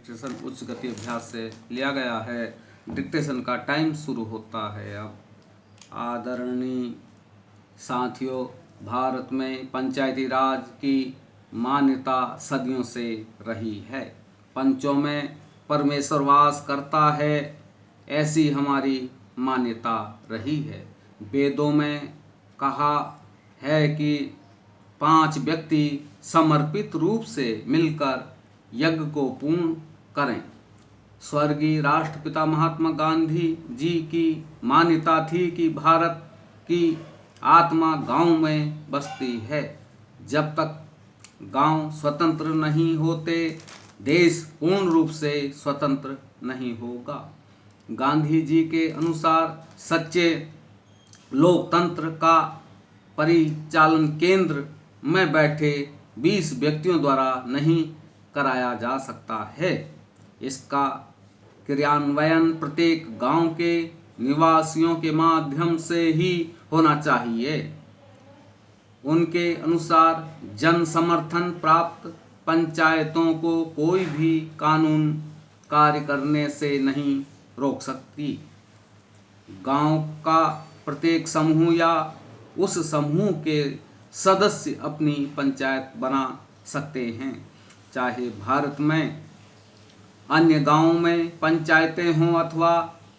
Dictation उच्च गति अभ्यास से लिया गया है। डिक्टेशन का टाइम शुरू होता है अब। आदरणीय साथियों, भारत में पंचायती राज की मान्यता सदियों से रही है। पंचों में परमेश्वर वास करता है, ऐसी हमारी मान्यता रही है। वेदों में कहा है कि 5 व्यक्ति समर्पित रूप से मिलकर यज्ञ को पूर्ण करें। स्वर्गीय राष्ट्रपिता महात्मा गांधी जी की मान्यता थी कि भारत की आत्मा गांव में बसती है। जब तक गांव स्वतंत्र नहीं होते, देश पूर्ण रूप से स्वतंत्र नहीं होगा। गांधी जी के अनुसार सच्चे लोकतंत्र का परिचालन केंद्र में बैठे 20 व्यक्तियों द्वारा नहीं कराया जा सकता है। इसका क्रियान्वयन प्रत्येक गांव के निवासियों के माध्यम से ही होना चाहिए। उनके अनुसार जन समर्थन प्राप्त पंचायतों को कोई भी कानून कार्य करने से नहीं रोक सकती। गांव का प्रत्येक समूह या उस समूह के सदस्य अपनी पंचायत बना सकते हैं, चाहे भारत में अन्य गांवों में पंचायतें हों अथवा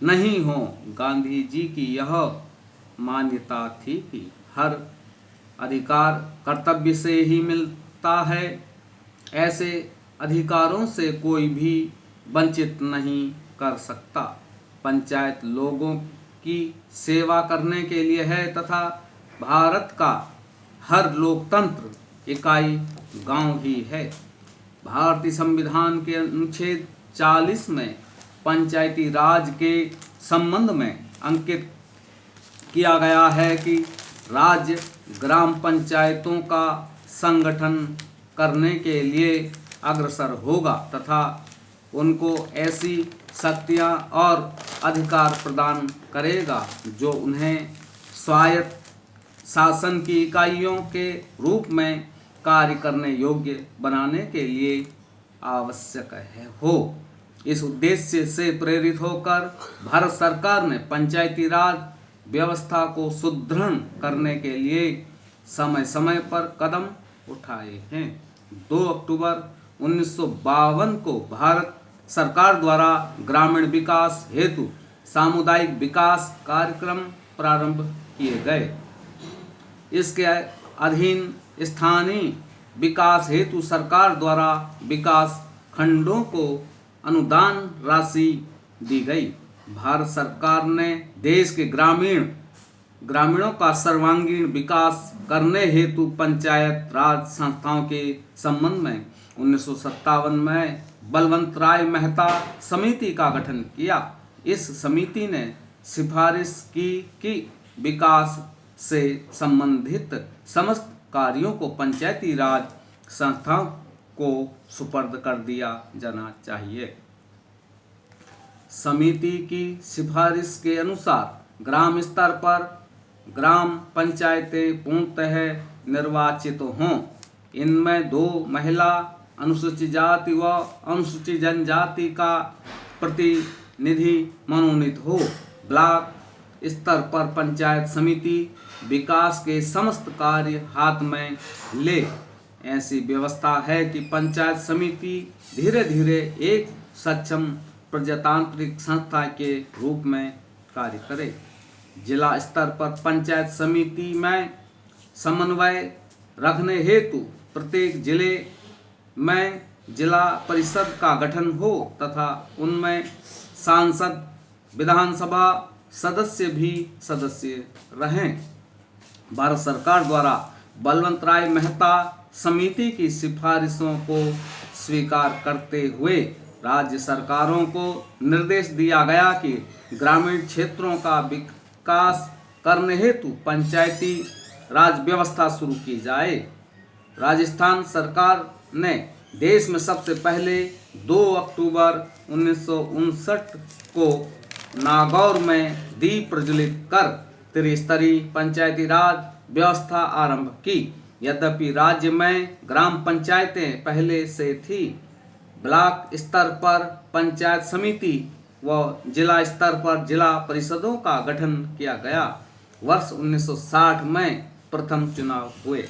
नहीं हों। गांधी जी की यह मान्यता थी कि हर अधिकार कर्तव्य से ही मिलता है। ऐसे अधिकारों से कोई भी वंचित नहीं कर सकता। पंचायत लोगों की सेवा करने के लिए है तथा भारत का हर लोकतंत्र इकाई गांव ही है। भारतीय संविधान के अनुच्छेद 40 में पंचायती राज के संबंध में अंकित किया गया है कि राज्य ग्राम पंचायतों का संगठन करने के लिए अग्रसर होगा तथा उनको ऐसी शक्तियां और अधिकार प्रदान करेगा जो उन्हें स्वायत्त शासन की इकाइयों के रूप में कार्य करने योग्य बनाने के लिए आवश्यक हो। इस उद्देश्य से प्रेरित होकर भारत सरकार ने पंचायती राज व्यवस्था को सुदृढ़ करने के लिए समय समय पर कदम उठाए हैं। 2 अक्टूबर 1952 को भारत सरकार द्वारा ग्रामीण विकास हेतु सामुदायिक विकास कार्यक्रम प्रारंभ किए गए। इसके अधीन स्थानीय विकास हेतु सरकार द्वारा विकास खंडों को अनुदान राशि दी गई। भारत सरकार ने देश के ग्रामीणों का सर्वांगीण विकास करने हेतु पंचायत राज संस्थाओं के संबंध में 1957 में बलवंत राय मेहता समिति का गठन किया। इस समिति ने सिफारिश की कि विकास से संबंधित समस्त कार्यों को पंचायती राज संस्थाओं को सुपर्द कर दिया जाना चाहिए। समिति की सिफारिश के अनुसार ग्राम स्तर पर ग्राम पंचायतें पूर्णतः निर्वाचित हों। इनमें 2 महिला, अनुसूचित जाति व अनुसूचित जनजाति का प्रतिनिधि मनोनीत हो। ब्लॉक स्तर पर पंचायत समिति विकास के समस्त कार्य हाथ में ले। ऐसी व्यवस्था है कि पंचायत समिति धीरे धीरे एक सक्षम प्रजातांत्रिक संस्था के रूप में कार्य करे। जिला स्तर पर पंचायत समिति में समन्वय रखने हेतु प्रत्येक जिले में जिला परिषद का गठन हो तथा उनमें सांसद, विधानसभा सदस्य भी सदस्य रहें। भारत सरकार द्वारा बलवंत राय मेहता समिति की सिफारिशों को स्वीकार करते हुए राज्य सरकारों को निर्देश दिया गया कि ग्रामीण क्षेत्रों का विकास करने हेतु पंचायती राज व्यवस्था शुरू की जाए। राजस्थान सरकार ने देश में सबसे पहले 2 अक्टूबर 1959 को नागौर में दीप प्रज्वलित कर त्रिस्तरीय पंचायती राज व्यवस्था आरंभ की। यद्यपि राज्य में ग्राम पंचायतें पहले से थी, ब्लॉक स्तर पर पंचायत समिति व जिला स्तर पर जिला परिषदों का गठन किया गया। वर्ष 1960 में प्रथम चुनाव हुए।